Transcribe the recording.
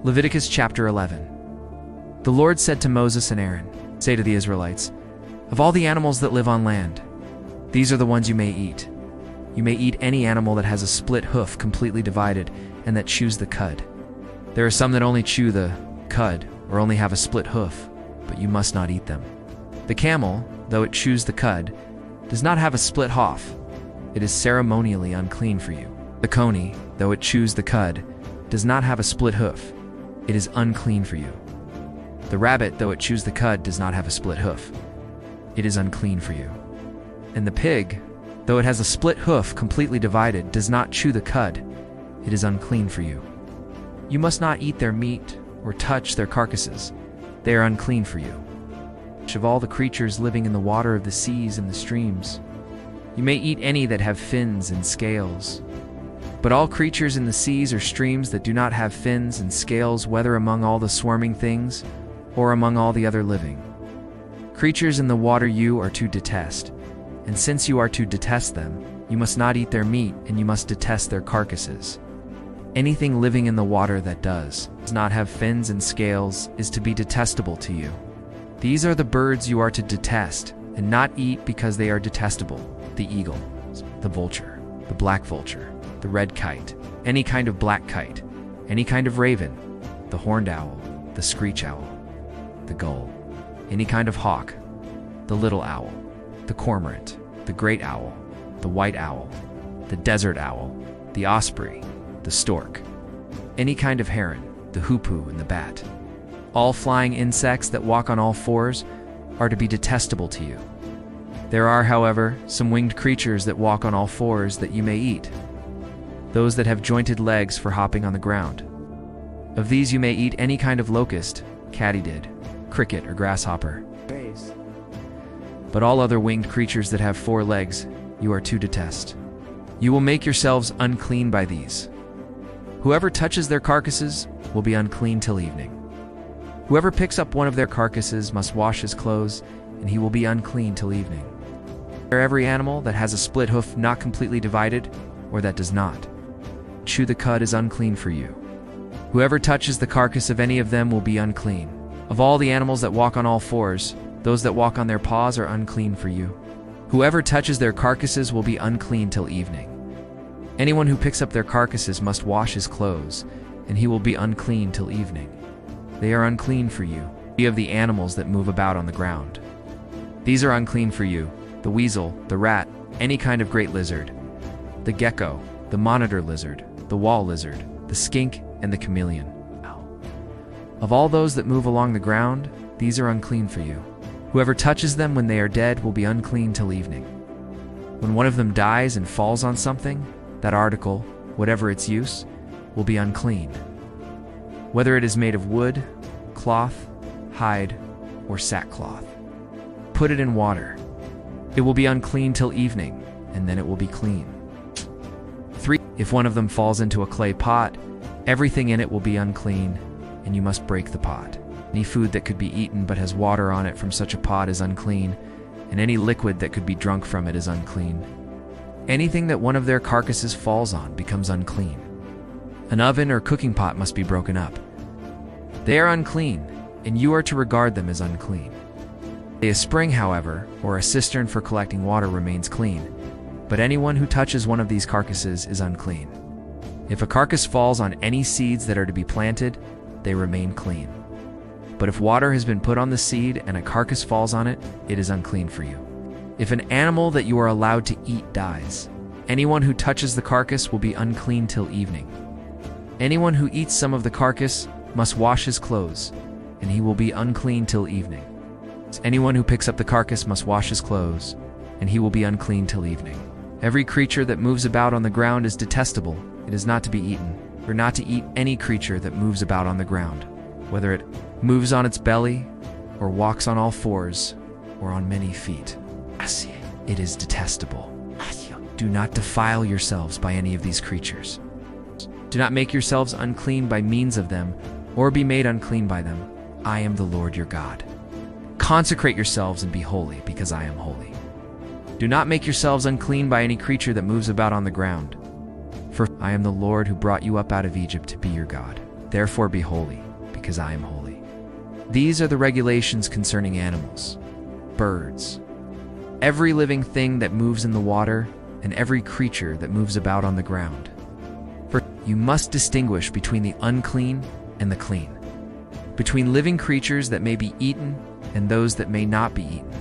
Leviticus Chapter 11. The Lord said to Moses and Aaron, "Say to the Israelites, of all the animals that live on land, these are the ones you may eat. You may eat any animal that has a split hoof completely divided and that chews the cud. There are some that only chew the cud or only have a split hoof, but you must not eat them. The camel, though it chews the cud, does not have a split hoff. It is ceremonially unclean for you. The coney, though it chews the cud, does not have a split hoof. It is unclean for you. The rabbit, though it chews the cud, does not have a split hoof. It is unclean for you. And the pig, though it has a split hoof completely divided, does not chew the cud. It is unclean for you. You must not eat their meat or touch their carcasses. They are unclean for you. Of all the creatures living in the water of the seas and the streams, you may eat any that have fins and scales. But all creatures in the seas or streams that do not have fins and scales, whether among all the swarming things or among all the other living creatures in the water, you are to detest. And since you are to detest them, you must not eat their meat, and you must detest their carcasses. Anything living in the water that does not have fins and scales is to be detestable to you. These are the birds you are to detest, and not eat because they are detestable: the eagle, the vulture, the black vulture, the red kite, any kind of black kite, any kind of raven, the horned owl, the screech owl, the gull, any kind of hawk, the little owl, the cormorant, the great owl, the white owl, the desert owl, the osprey, the stork, any kind of heron, the hoopoe and the bat. All flying insects that walk on all fours are to be detestable to you. There are, however, some winged creatures that walk on all fours that you may eat, those that have jointed legs for hopping on the ground. Of these you may eat any kind of locust, katydid, cricket, or grasshopper. But all other winged creatures that have 4 legs you are to detest. You will make yourselves unclean by these. Whoever touches their carcasses will be unclean till evening. Whoever picks up one of their carcasses must wash his clothes, and he will be unclean till evening. Every animal that has a split hoof not completely divided, or that does not chew the cud, is unclean for you. Whoever touches the carcass of any of them will be unclean. Of all the animals that walk on all fours, those that walk on their paws are unclean for you. Whoever touches their carcasses will be unclean till evening. Anyone who picks up their carcasses must wash his clothes, and he will be unclean till evening. They are unclean for you. Of the animals that move about on the ground, these are unclean for you: the weasel, the rat, any kind of great lizard, the gecko, the monitor lizard, the wall lizard, the skink, and the chameleon. Of all those that move along the ground, these are unclean for you. Whoever touches them when they are dead will be unclean till evening. When one of them dies and falls on something, that article, whatever its use, will be unclean. Whether it is made of wood, cloth, hide, or sackcloth. Put it in water. It will be unclean till evening, and then it will be clean. 3. If one of them falls into a clay pot, everything in it will be unclean, and you must break the pot. Any food that could be eaten but has water on it from such a pot is unclean, and any liquid that could be drunk from it is unclean. Anything that one of their carcasses falls on becomes unclean. An oven or cooking pot must be broken up. They are unclean, and you are to regard them as unclean. A spring, however, or a cistern for collecting water remains clean, but anyone who touches one of these carcasses is unclean. If a carcass falls on any seeds that are to be planted, they remain clean. But if water has been put on the seed and a carcass falls on it, it is unclean for you. If an animal that you are allowed to eat dies, anyone who touches the carcass will be unclean till evening. Anyone who eats some of the carcass must wash his clothes, and he will be unclean till evening. Anyone who picks up the carcass must wash his clothes, and he will be unclean till evening. Every creature that moves about on the ground is detestable. It is not to be eaten. You're not to eat any creature that moves about on the ground, whether it moves on its belly, or walks on all fours, or on many feet. It is detestable. Do not defile yourselves by any of these creatures. Do not make yourselves unclean by means of them, or be made unclean by them. I am the Lord your God. Consecrate yourselves and be holy, because I am holy. Do not make yourselves unclean by any creature that moves about on the ground. For I am the Lord who brought you up out of Egypt to be your God. Therefore be holy, because I am holy. These are the regulations concerning animals, birds, every living thing that moves in the water, and every creature that moves about on the ground. For you must distinguish between the unclean and the clean, between living creatures that may be eaten and those that may not be eaten.